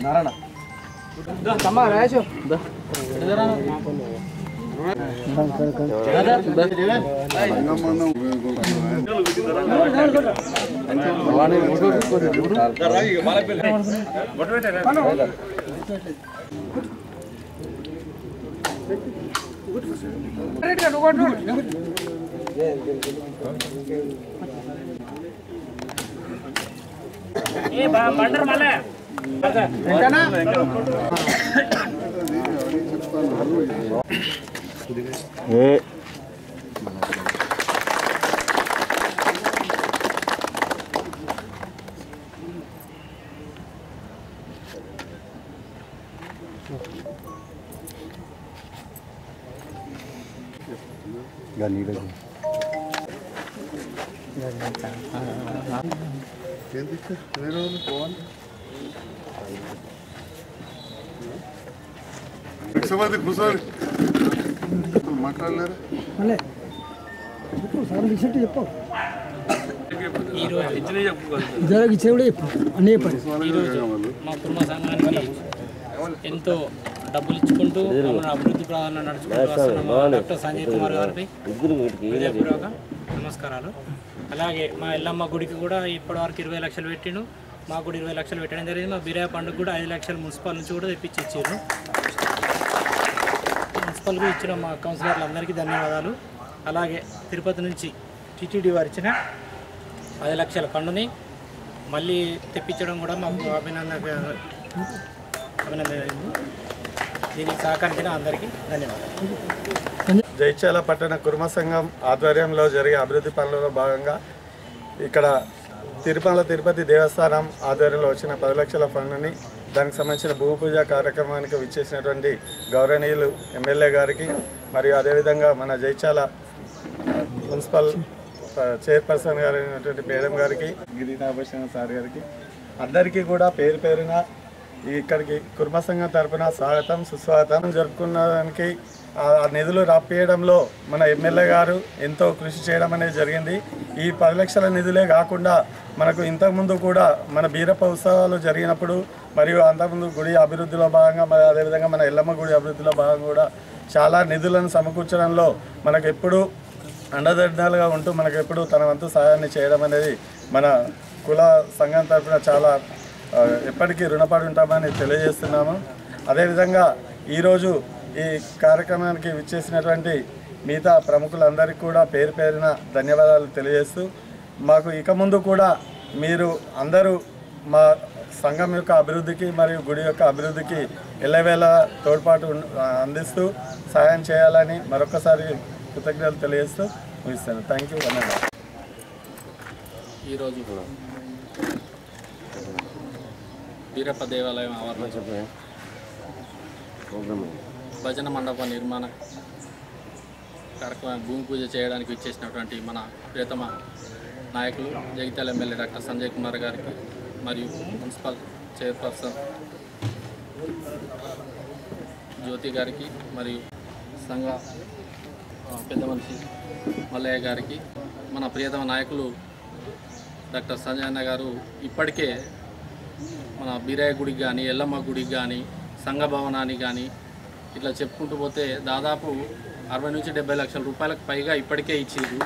नारायण तम्मा राजो బండర్ మళ్ళీ మాట్లాడలేరు మా కుటుంబ సంఘానికి ఎంతో డబ్బులు ఇచ్చుకుంటూ మన అభివృద్ధి ప్రధాన నడుచుకుంటూ వస్తున్న డాక్టర్ సంజయ్ కుమార్ గారికి హృదయపూర్వక నమస్కారాలు. అలాగే మా ఎల్లమ్మ గుడికి కూడా ఇప్పటివరకు 20 లక్షలు పెట్టిండు, మాకు కూడా 20 లక్షలు పెట్టడం జరిగింది. మా బిర్యా పండుగ కూడా 5 లక్షలు మున్సిపల్ నుంచి కూడా తెప్పించి ఇచ్చారు. మున్సిపల్గా ఇచ్చిన మా కౌన్సిలర్లు అందరికీ ధన్యవాదాలు. అలాగే తిరుపతి నుంచి టీటీడీ వారు ఇచ్చిన 10 లక్షల ఫండుని మళ్ళీ తెప్పించడం కూడా మాకు అభినందన. దీనికి సహకరించిన అందరికీ ధన్యవాదాలు. జైత్యాల పట్టణ కుర్మ సంఘం ఆధ్వర్యంలో జరిగే అభివృద్ధి పనులలో భాగంగా ఇక్కడ తిరుపతి దేవస్థానం ఆధ్వర్యంలో వచ్చిన 10 లక్షల ఫండ్ని దానికి సంబంధించిన భూమి పూజ కార్యక్రమానికి విచ్చేసినటువంటి గౌరవనీయులు ఎమ్మెల్యే గారికి మరియు అదేవిధంగా మన జైత్యాల మున్సిపల్ చైర్పర్సన్ గారు అయినటువంటి మేడం గారికి, గిరినాభూషణ సార్ గారికి, అందరికీ కూడా పేరు పేరున ఇక్కడికి కుర్మ సంఘం తరఫున స్వాగతం సుస్వాగతం జరుపుకున్నదానికి ఆ నిధులు రాపియడంలో మన ఎమ్మెల్యే గారు ఎంతో కృషి చేయడం అనేది జరిగింది. ఈ 10 లక్షల నిధులే కాకుండా మనకు ఇంతకుముందు కూడా మన బీరప్ప ఉత్సవాలు జరిగినప్పుడు మరియు అంతకుముందు గుడి అభివృద్ధిలో భాగంగా మరి అదేవిధంగా మన ఎల్లమ్మ గుడి అభివృద్ధిలో భాగంగా కూడా చాలా నిధులను సమకూర్చడంలో మనకు ఎప్పుడూ అండదండలుగా ఉంటూ మనకు ఎప్పుడు తన వంతు సహాయాన్ని చేయడం అనేది మన కుల సంఘం తరఫున చాలా ఎప్పటికీ రుణపడి ఉంటామని తెలియజేస్తున్నాము. అదేవిధంగా ఈరోజు ఈ కార్యక్రమానికి విచ్చేసినటువంటి మిగతా ప్రముఖులందరికీ కూడా పేరు పేరున ధన్యవాదాలు తెలియజేస్తూ, మాకు ఇక ముందు కూడా మీరు అందరూ మా సంఘం యొక్క అభివృద్ధికి మరియు గుడి యొక్క అభివృద్ధికి ఎల్లవేళ తోడ్పాటు అందిస్తూ సహాయం చేయాలని మరొకసారి కృతజ్ఞతలు తెలియజేస్తూ ముగిస్తాను. Thank you. ఈరోజు బీరప్ప దేవాలయం ఆవరణ భజన మండప నిర్మాణ కార్యక్రమం భూమి పూజ చేయడానికి ఇచ్చేసినటువంటి మన ప్రియతమ నాయకులు జగిత్యాల ఎమ్మెల్యే డాక్టర్ సంజయ్ కుమార్ గారికి మరియు మున్సిపల్ చైర్పర్సన్ జ్యోతి గారికి మరియు సంఘ పెద్ద మనిషి మల్లయ్య గారికి మన ప్రియతమ నాయకులు డాక్టర్ సంజయ్ అన్న గారు ఇప్పటికే మన బీరయ్య గుడికి కానీ ఎల్లమ్మ గుడికి కానీ సంఘ భవనానికి కానీ ఇట్లా చెప్పుకుంటూ పోతే దాదాపు 60 నుంచి 70 లక్షల రూపాయలకు పైగా ఇప్పటికే ఇచ్చింది.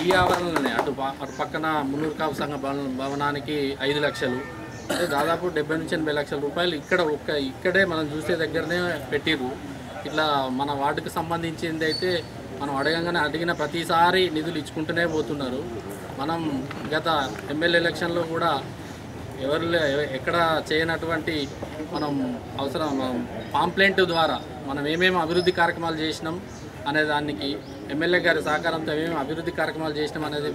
ఈ ఆవరణలోనే అటు పక్కన మున్నూరుకాపు సంఘ భవనానికి 5 లక్షలు, అంటే దాదాపు 70 నుంచి 80 లక్షల రూపాయలు ఇక్కడే మనం చూసే దగ్గరనే పెట్టిర్రు. ఇట్లా మన వార్డుకు సంబంధించింది అయితే మనం అడిగిన ప్రతిసారి నిధులు ఇచ్చుకుంటూనే పోతున్నారు. మనం గత ఎమ్మెల్యే ఎలక్షన్లో కూడా ఎక్కడ చేయనటువంటి మనం పాంప్లెంట్ ద్వారా మనం ఏమేమి అభివృద్ధి కార్యక్రమాలు చేసినాం అనే దానికి ఎమ్మెల్యే గారి సహకారంతో ఏమేమి అభివృద్ధి కార్యక్రమాలు చేసినాం అనేది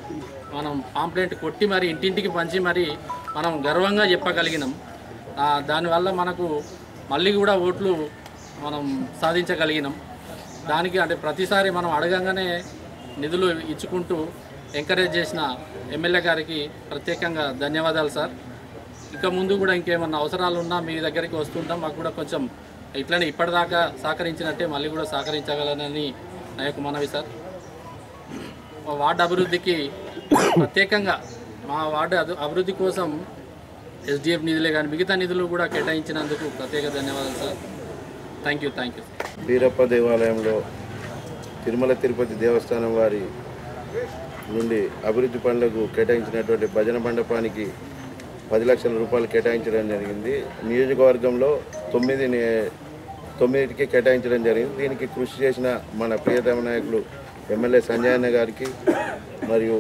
మనం పాంప్లెంట్ కొట్టి మరి ఇంటింటికి పంచి మరి మనం గర్వంగా చెప్పగలిగినాం. దానివల్ల మనకు మళ్ళీ కూడా ఓట్లు మనం సాధించగలిగినాం. దానికి అంటే ప్రతిసారి మనం అడగంగానే నిధులు ఇచ్చుకుంటూ ఎంకరేజ్ చేసిన ఎమ్మెల్యే గారికి ప్రత్యేకంగా ధన్యవాదాలు సార్. ఇక ముందు కూడా ఇంకేమన్నా అవసరాలు ఉన్నా మీ దగ్గరికి వస్తుంటాం. మాకు కూడా కొంచెం ఇట్లనే ఇప్పటిదాకా సహకరించినట్టే మళ్ళీ కూడా సహకరించగలనని నా యొక్క మనవి సార్. మా వార్డు అభివృద్ధికి ప్రత్యేకంగా మా వార్డు అభివృద్ధి కోసం SDF నిధులే కానీ మిగతా నిధులు కూడా కేటాయించినందుకు ప్రత్యేక ధన్యవాదాలు సార్. Thank you. బీరప్ప దేవాలయంలో తిరుమల తిరుపతి దేవస్థానం వారి నుండి అభివృద్ధి పనులకు కేటాయించినటువంటి భజన మండపానికి 10 లక్షల రూపాయలు కేటాయించడం జరిగింది. నియోజకవర్గంలో 9కి కేటాయించడం జరిగింది. దీనికి కృషి చేసిన మన ప్రియతమ నాయకులు ఎమ్మెల్యే సంజయ్ అన్న గారికి మరియు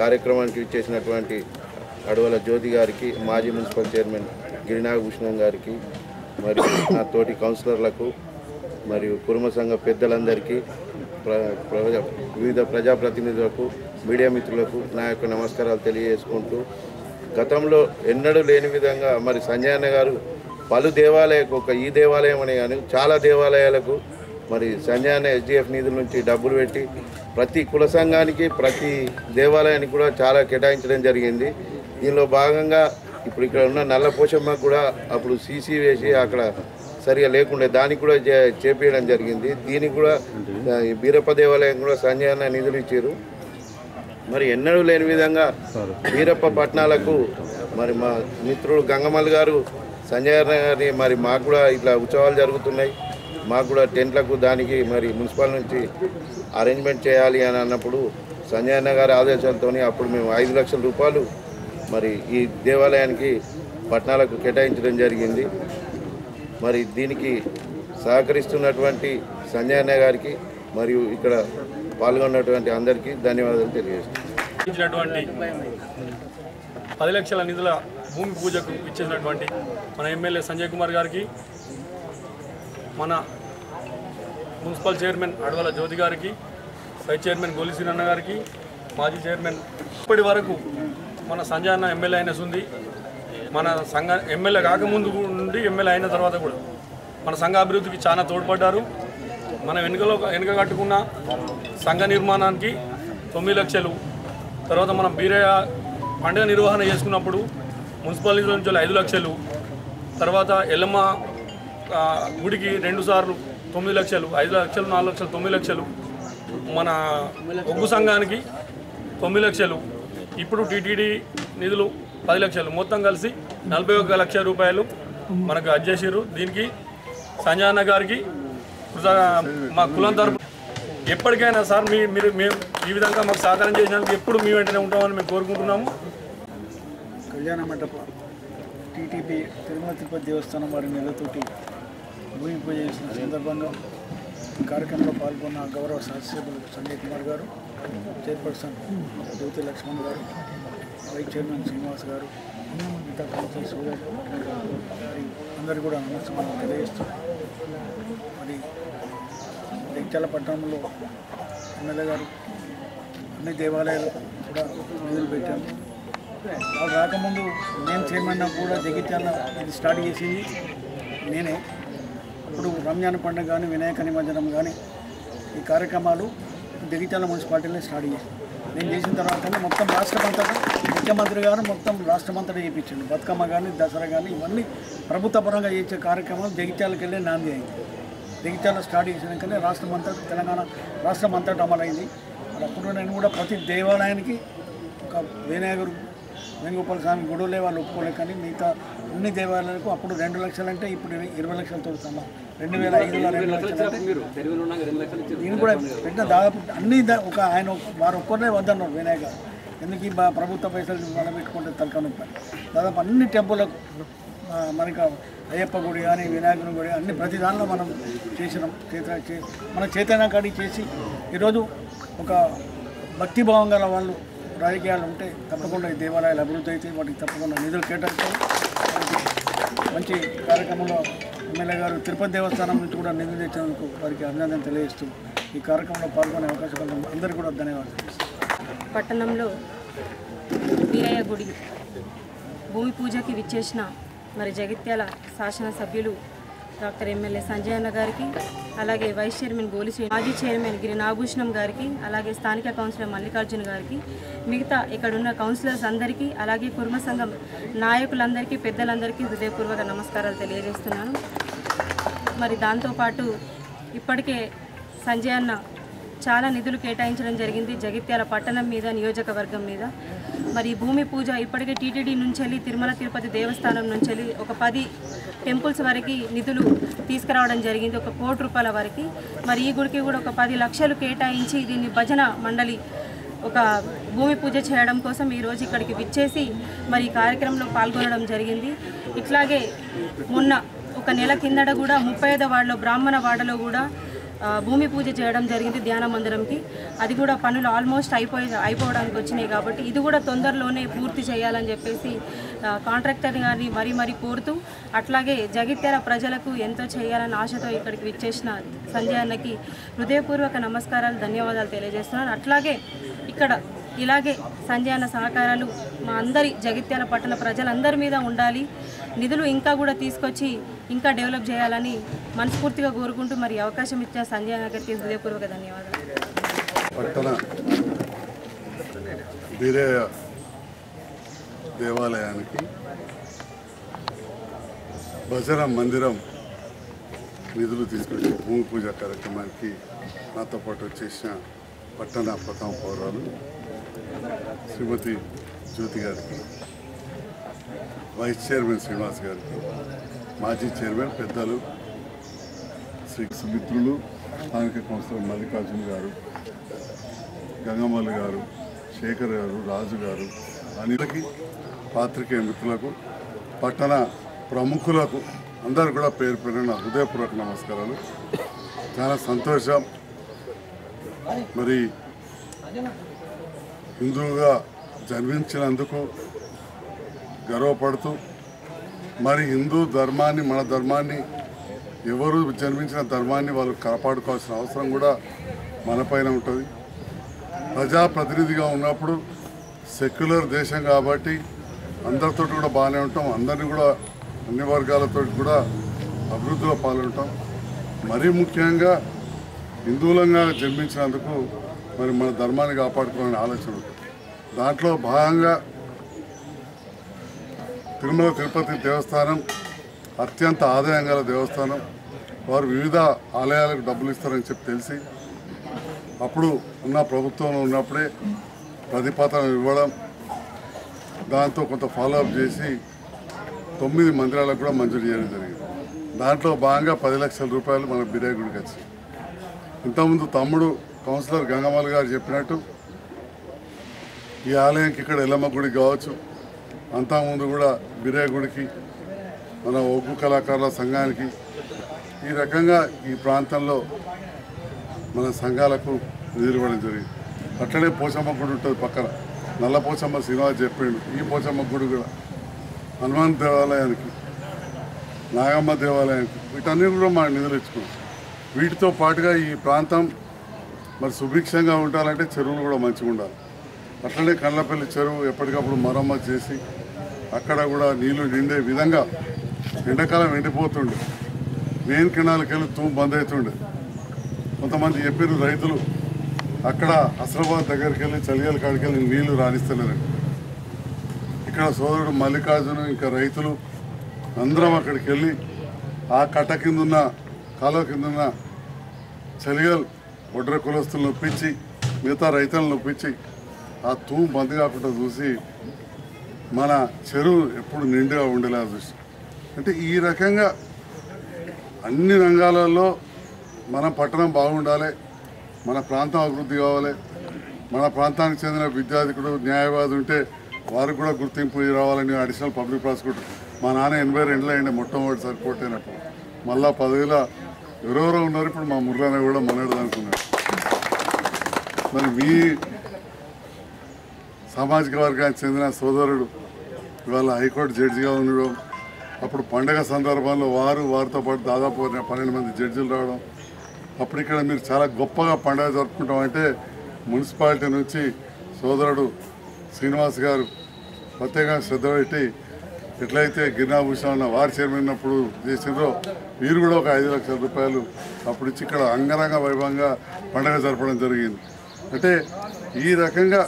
కార్యక్రమానికి ఇచ్చేసినటువంటి అడవల జ్యోతి గారికి, మాజీ మున్సిపల్ చైర్మన్ గిరినాగభూషణం గారికి, మరియు నా తోటి కౌన్సిలర్లకు మరియు కుర్మ సంఘ పెద్దలందరికీ, వివిధ ప్రజాప్రతినిధులకు, మీడియా మిత్రులకు నా యొక్క నమస్కారాలు తెలియజేసుకుంటూ, గతంలో ఎన్నడూ లేని విధంగా మరి సంజయ్ అన్న గారు పలు దేవాలయాలకు, ఒక ఈ దేవాలయం అనే కానీ చాలా దేవాలయాలకు మరి సంజయ్ అన్న SDF నిధుల నుంచి డబ్బులు పెట్టి ప్రతి కుల సంఘానికి ప్రతి దేవాలయానికి కూడా చాలా కేటాయించడం జరిగింది. దీనిలో భాగంగా ఇప్పుడు ఇక్కడ ఉన్న నల్ల పోషమ్మకు కూడా అప్పుడు సీసీ వేసి అక్కడ సరిగా లేకుండే దానికి కూడా చేపించడం జరిగింది. దీనికి కూడా బీరప్ప దేవాలయం కూడా సంజయ్ అన్న నిధులు ఇచ్చారు. మరి ఎన్నడూ లేని విధంగా బీరప్ప పట్టణాలకు మరి మా మిత్రుడు గంగమల్ గారు సంజయ్ అన్న గారిని మరి మాకు కూడా ఇట్లా ఉత్సవాలు జరుగుతున్నాయి, మాకు కూడా టెంట్లకు దానికి మరి మున్సిపల్ నుంచి అరేంజ్మెంట్ చేయాలి అని అన్నప్పుడు సంజయ్ అన్న గారి ఆదేశాలతో అప్పుడు మేము 5 లక్షల రూపాయలు మరి ఈ దేవాలయానికి పట్టణాలకు కేటాయించడం జరిగింది. మరి దీనికి సహకరిస్తున్నటువంటి సంజయ్ అన్న గారికి మరియు ఇక్కడ పాల్గొన్నటువంటి అందరికీ ధన్యవాదాలు తెలియజేస్తున్నాను. 10 లక్షల నిధుల భూమి పూజకు ఇచ్చేసినటువంటి మన ఎమ్మెల్యే సంజయ్ కుమార్ గారికి, మన మున్సిపల్ చైర్మన్ అడవల జ్యోతి గారికి, వైస్ చైర్మన్ గోలిసీన్ అన్న గారికి, మాజీ చైర్మన్ ఇప్పటి వరకు మన సంజయ్ అన్న ఎమ్మెల్యే అయిన ఉంది. మన సంఘ ఎమ్మెల్యే కాకముందు నుండి ఎమ్మెల్యే అయిన తర్వాత కూడా మన సంఘ అభివృద్ధికి చాలా తోడ్పడ్డారు. మనం వెనుక కట్టుకున్న సంఘ నిర్మాణానికి 9 లక్షలు, తర్వాత మనం బీరయ్య పండుగ నిర్వహణ చేసుకున్నప్పుడు మున్సిపాలిటీ నుంచి 5 లక్షలు, తర్వాత ఎల్లమ్మ గుడికి 2 సార్లు 9 లక్షలు, 5 లక్షలు, 4 లక్షలు, 9 లక్షలు, మన ఒగ్గు సంఘానికి 9 లక్షలు, ఇప్పుడు టీటీడీ నిధులు 10 లక్షలు, మొత్తం కలిసి 41 లక్షల రూపాయలు మనకు అడ్జేసారు. దీనికి సంజయ్ అన్న గారికి మా కులం తరపు ఎప్పటికైనా సార్ మేము ఈ విధంగా మాకు సహకారం చేసినందుకు ఎప్పుడు మీ వెంటనే ఉంటామని మేము కోరుకుంటున్నాము. కళ్యాణ మండప టీటీపీ తిరుమల తిరుపతి దేవస్థానం వారి నిధులతోటి భూమి పూజ చేసిన సందర్భంగా కార్యక్రమంలో పాల్గొన్న గౌరవ శాసనసభ్యులు సంజయ్ కుమార్ గారు, చైర్పర్సన్ జ్యోతి లక్ష్మణ్ గారు, వైస్ చైర్మన్ శ్రీనివాస్ గారు, మిగతా కౌన్సిల్ సోదరు మరి అందరూ కూడా నమస్కారం తెలియజేస్తూ మరి జగిత్యాల పట్టణంలో ఎమ్మెల్యే గారు అన్ని దేవాలయాలు కూడా నిధులు పెట్టాము. వాళ్ళు రాకముందు నేను చైర్మన్ కూడా జగిత్యాల ఇది స్టార్ట్ చేసింది నేనే. అప్పుడు రంజాన్ పండుగ కానీ వినాయక నిమజ్జనం కానీ ఈ కార్యక్రమాలు జగిత్యాల మున్సిపాలిటీలో స్టార్ట్ చేసి నేను చేసిన తర్వాతనే మొత్తం రాష్ట్రమంతటా ముఖ్యమంత్రి గారు మొత్తం రాష్ట్రమంతటా చేయించండి. బతుకమ్మ కానీ దసరా కానీ ఇవన్నీ ప్రభుత్వ పరంగా చేసే కార్యక్రమాలు జగిత్యాలకు వెళ్ళే నాంది అయింది. జగిత్యాల స్టార్ట్ చేసినాకనే రాష్ట్రమంతటా తెలంగాణ రాష్ట్రమంతటా అమలైంది. అప్పుడు నేను కూడా ప్రతి దేవాలయానికి ఒక వినాయకుడు వేణుగోపాల స్వామి గుడులే వాళ్ళు ఒప్పుకోలే, కానీ మిగతా అన్ని దేవాలయాలకు అప్పుడు 2 లక్షలు అంటే ఇప్పుడు 20 లక్షలతో సమ 2005లో 2 లక్షలు అంటే నేను కూడా పెట్టిన దాదాపు అన్ని ఒక ఆయన వారు ఒక్కరే వద్దన్నారు వినాయక, ఎందుకు ఈ ప్రభుత్వ పైసలు మనం పెట్టుకుంటే తలకనొప్పారు. దాదాపు అన్ని టెంపుల్లకు మనకి అయ్యప్ప గుడి కానీ వినాయకుని గుడి అన్ని ప్రతి దానిలో మనం చేసినాం. మన చైతన్య కాడికి చేసి ఈరోజు ఒక భక్తిభావం గల వాళ్ళు రాజకీయాలు ఉంటే తప్పకుండా ఈ దేవాలయాలు అభివృద్ధి అయితే వాటికి తప్పకుండా నిధులు కేటాయిస్తారు. మంచి కార్యక్రమంలో ఎమ్మెల్యే గారు తిరుపతి దేవస్థానం నుంచి కూడా నిధులు తెచ్చినందుకు వారికి అభినందన తెలియజేస్తూ ఈ కార్యక్రమంలో పాల్గొనే అవకాశం కలిగిన అందరికీ కూడా ధన్యవాదాలు. పట్టణంలో వీరయ్య గుడి భూమి పూజకి విచ్చేసిన మరి జగిత్యాల శాసనసభ్యులు డాక్టర్ ఎమ్మెల్యే సంజయ్ అన్న గారికి, అలాగే వైస్ చైర్మన్ గోలిశ్రీ, మాజీ చైర్మన్ గిరి నాగభూషణం గారికి, అలాగే స్థానిక కౌన్సిలర్ మల్లికార్జున గారికి, మిగతా ఇక్కడున్న కౌన్సిలర్స్ అందరికీ, అలాగే కుర్మ సంఘం నాయకులందరికీ, పెద్దలందరికీ హృదయపూర్వక నమస్కారాలు తెలియజేస్తున్నాను. మరి దాంతోపాటు ఇప్పటికే సంజయ్ అన్న చాలా నిధులు కేటాయించడం జరిగింది జగిత్యాల పట్టణం మీద, నియోజకవర్గం మీద. మరి భూమి పూజ ఇప్పటికే టీటీడీ నుంచి వెళ్ళి తిరుమల తిరుపతి దేవస్థానం నుంచి వెళ్ళి ఒక 10 టెంపుల్స్ వరకు నిధులు తీసుకురావడం జరిగింది, 1 కోటి రూపాయల వరకు. మరి ఈ గుడికి కూడా ఒక 10 లక్షలు కేటాయించి దీన్ని భజన మండలి ఒక భూమి పూజ చేయడం కోసం ఈరోజు ఇక్కడికి విచ్చేసి మరి ఈ కార్యక్రమంలో పాల్గొనడం జరిగింది. ఇట్లాగే మొన్న ఒక నెల కిందట కూడా 35వ వార్డులో బ్రాహ్మణ వాడలో కూడా భూమి పూజ చేయడం జరిగింది ధ్యాన మందిరంకి. అది కూడా పనులు ఆల్మోస్ట్ అయిపోవడానికి వచ్చినాయి కాబట్టి ఇది కూడా తొందరలోనే పూర్తి చేయాలని చెప్పేసి కాంట్రాక్టర్ గారిని మరీ కోరుతూ, అట్లాగే జగిత్యాల ప్రజలకు ఎంతో చేయాలని ఆశతో ఇక్కడికి విచ్చేసిన సంజయ్ అన్నకి హృదయపూర్వక నమస్కారాలు, ధన్యవాదాలు తెలియజేస్తున్నాను. అట్లాగే ఇక్కడ ఇలాగే సంజయ్ అన్న సహకారాలు మా అందరి జగిత్యాల పట్టణ ప్రజలందరి మీద ఉండాలి. నిధులు ఇంకా కూడా తీసుకొచ్చి ఇంకా డెవలప్ చేయాలని మనస్ఫూర్తిగా కోరుకుంటూ మరి అవకాశం ఇచ్చిన సంజయ్ అన్న గారికి హృదయపూర్వక ధన్యవాదాలు. పట్టణ వీరయ్య దేవాలయానికి భజన మందిరం నిధులు తీసుకొచ్చి భూమి పూజ కార్యక్రమానికి నాతో పాటు వచ్చేసిన పట్టణ ప్రథమ పౌరాలు శ్రీమతి జ్యోతి గారికి, వైస్ చైర్మన్ శ్రీనివాస్ గారికి, మాజీ చైర్మన్ పెద్దలు శ్రీ సుమిత్రులు, స్థానిక కౌన్సిలర్ మల్లికార్జున గారు, గంగమ్మలు గారు, శేఖర్ గారు, రాజు గారు, అనిలకి, పాత్రికేయ మిత్రులకు, పట్టణ ప్రముఖులకు అందరూ కూడా పేరు పేరున హృదయపూర్వక నమస్కారాలు. చాలా సంతోషం. మరి హిందువుగా జన్మించినందుకు గర్వపడుతూ, మరి హిందూ ధర్మాన్ని, మన ధర్మాన్ని, ఎవరు జన్మించిన ధర్మాన్ని వాళ్ళు కాపాడుకోవాల్సిన అవసరం కూడా మనపైన ఉంటుంది. ప్రజాప్రతినిధిగా ఉన్నప్పుడు సెక్యులర్ దేశం కాబట్టి అందరితో కూడా బాగానే ఉంటాం, అందరినీ కూడా అన్ని వర్గాలతో కూడా అభివృద్ధిలో పాల్గొంటాం. మరీ ముఖ్యంగా హిందువులంగా జన్మించినందుకు మరి మన ధర్మాన్ని కాపాడుకోవాలనే ఆలోచన ఉంటుంది. దాంట్లో భాగంగా తిరుమల తిరుపతి దేవస్థానం అత్యంత ఆదాయం గల దేవస్థానం. వారు వివిధ ఆలయాలకు డబ్బులు ఇస్తారని చెప్పి తెలిసి అప్పుడు ఉన్న ప్రభుత్వంలో ఉన్నప్పుడే ప్రతిపాదన ఇవ్వడం, దాంతో కొంత ఫాలోఅప్ చేసి 9 మందిరాలకు కూడా మంజూరు చేయడం జరిగింది. దాంట్లో భాగంగా 10 లక్షల రూపాయలు మన బిర్యానీ గుడికి వచ్చాయి. ఇంతకుముందు తమ్ముడు కౌన్సిలర్ గంగమ్మల్ గారు చెప్పినట్టు ఈ ఆలయంకి ఇక్కడ ఎల్లమ్మ గుడికి కావచ్చు, అంతకుముందు కూడా బిర్యానీ గుడికి, మన ఒగ్గు కళాకారుల సంఘానికి, ఈ రకంగా ఈ ప్రాంతంలో మన సంఘాలకు నిధులు ఇవ్వడం జరిగింది. అట్లనే పోచమ్మ గుడి ఉంటుంది పక్కన, నల్ల పోచమ్మ శ్రీనివాస్ చెప్పిండు. ఈ పోచమ్మ గుడి కూడా, హనుమాన్ దేవాలయానికి, నాగమ్మ దేవాలయానికి, వీటన్నీ కూడా మన నిధులు ఇచ్చుకున్నాం. వీటితో పాటుగా ఈ ప్రాంతం మరి సుభిక్షంగా ఉండాలంటే చెరువులు కూడా మంచిగా ఉండాలి. అట్లనే కండ్లపల్లి చెరువు ఎప్పటికప్పుడు మరమ్మతు చేసి అక్కడ కూడా నీళ్లు నిండే విధంగా ఎండాకాలం ఎండిపోతుండే, మెయిన్ కెనాల్కి వెళ్ళి తూము బంద్ అవుతుండే. కొంతమంది చెప్పారు రైతులు అక్కడ అసలాబాద్ దగ్గరికి వెళ్ళి చలిగల కాడికి వెళ్ళి నీళ్లు రాణిస్తలేరండి. ఇక్కడ సోదరుడు మల్లికార్జును ఇంకా రైతులు అందరం అక్కడికి వెళ్ళి ఆ కట్ట కింద ఉన్న కాలువ కింద ఉన్న చలిగల్ ఒడ్ర కులస్తులను ఒప్పించి మిగతా రైతులను ఒప్పించి ఆ తూము బంద్ కాకుండా చూసి మన చెరువు ఎప్పుడు నిండుగా ఉండేలా చూసి, అంటే ఈ రకంగా అన్ని రంగాలలో మన పట్టణం బాగుండాలి, మన ప్రాంతం అభివృద్ధి కావాలి. మన ప్రాంతానికి చెందిన విద్యార్థికుడు న్యాయవాది ఉంటే వారికి కూడా గుర్తింపు రావాలని అడిషనల్ పబ్లిక్ ప్రాసిక్యూటర్ మా నాన్న 82లో అయింది మొట్టమొదటిసారి కోర్టు అయినప్పుడు. మళ్ళా 10 ఎవరెవరో ఉన్నారు, ఇప్పుడు మా మురళన కూడా మనడు అనుకున్నాడు. మరి మీ సామాజిక వర్గానికి చెందిన సోదరుడు ఇవాళ హైకోర్టు జడ్జిగా ఉండడం, అప్పుడు పండగ సందర్భంలో వారితో పాటు దాదాపు 12 మంది జడ్జిలు రావడం, అప్పుడు ఇక్కడ మీరు చాలా గొప్పగా పండుగ జరుపుకుంటామంటే మున్సిపాలిటీ నుంచి సోదరుడు శ్రీనివాస్ గారు ప్రత్యేకంగా శ్రద్ధ పెట్టి ఎట్లయితే గిరినాభూషణ వారి చైర్మన్ ఉన్నప్పుడు చేసిండ్రో వీరు కూడా ఒక 5 లక్షల రూపాయలు అప్పుడు ఇచ్చి ఇక్కడ అంగరంగ వైభవంగా పండుగ జరపడం జరిగింది. అంటే ఈ రకంగా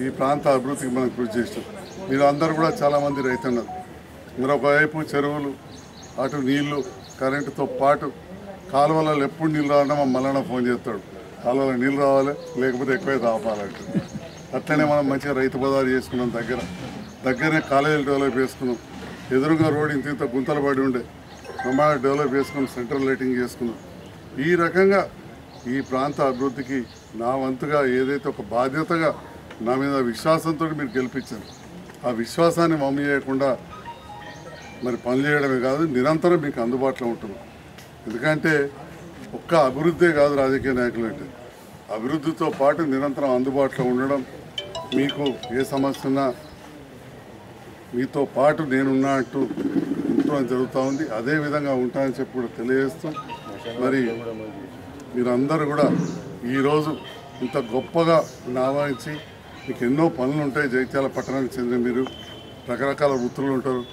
ఈ ప్రాంత అభివృద్ధికి మనం కృషి చేస్తాం. మీరు అందరూ కూడా చాలామంది రైతున్నారు. మరొకవైపు చెరువులు, అటు నీళ్లు, కరెంటుతో పాటు కాలువలలో ఎప్పుడు నీళ్ళు రావాలన్నా మా మల్లన్న ఫోన్ చేస్తాడు, కాలువలో నీళ్ళు రావాలి లేకపోతే ఎక్కువైతే ఆపాలంటే. అట్లనే మనం మంచిగా రైతు బజారు చేసుకున్నాం, దగ్గరనే కాలేజీలు డెవలప్ చేసుకున్నాం, ఎదురుగా రోడ్ ఇంత గుంతలు పడి ఉండే ప్రమాణ డెవలప్ చేసుకున్నాం, సెంట్రల్ లైటింగ్ చేసుకున్నాం. ఈ రకంగా ఈ ప్రాంత అభివృద్ధికి నా వంతుగా ఏదైతే ఒక బాధ్యతగా నా మీద విశ్వాసంతో మీరు గెలిపించారు, ఆ విశ్వాసాన్ని మమ్మీ చేయకుండా మరి పనులు చేయడమే కాదు నిరంతరం మీకు అందుబాటులో ఉంటుంది. ఎందుకంటే ఒక్క అభివృద్ధే కాదు రాజకీయ నాయకులు అంటే, అభివృద్ధితో పాటు నిరంతరం అందుబాటులో ఉండడం, మీకు ఏ సమస్య ఉన్నా మీతో పాటు నేనున్నా అంటూ ఉండడం జరుగుతూ ఉంది. అదేవిధంగా ఉంటానని చెప్పి కూడా తెలియజేస్తూ, మరి మీరందరూ కూడా ఈరోజు ఇంత గొప్పగా ఆహ్వానించి, మీకు ఎన్నో పనులు ఉంటాయి, జగిత్యాల పట్టణానికి చెందిన మీరు రకరకాల వృత్తులు ఉంటారు,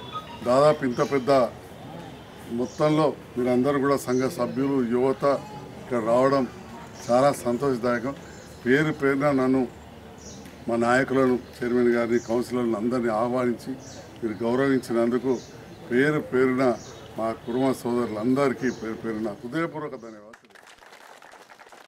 దాదాపు ఇంత పెద్ద మొత్తంలో మీరందరూ కూడా సంఘ సభ్యులు యువత ఇక్కడ రావడం చాలా సంతోషదాయకం. పేరున నన్ను మా నాయకులను, చైర్మన్ గారిని, కౌన్సిలర్లను అందరినీ ఆహ్వానించి మీరు గౌరవించినందుకు పేరున మా కుటుంబ సోదరులందరికీ పేరున హృదయపూర్వక ధన్యవాదాలు.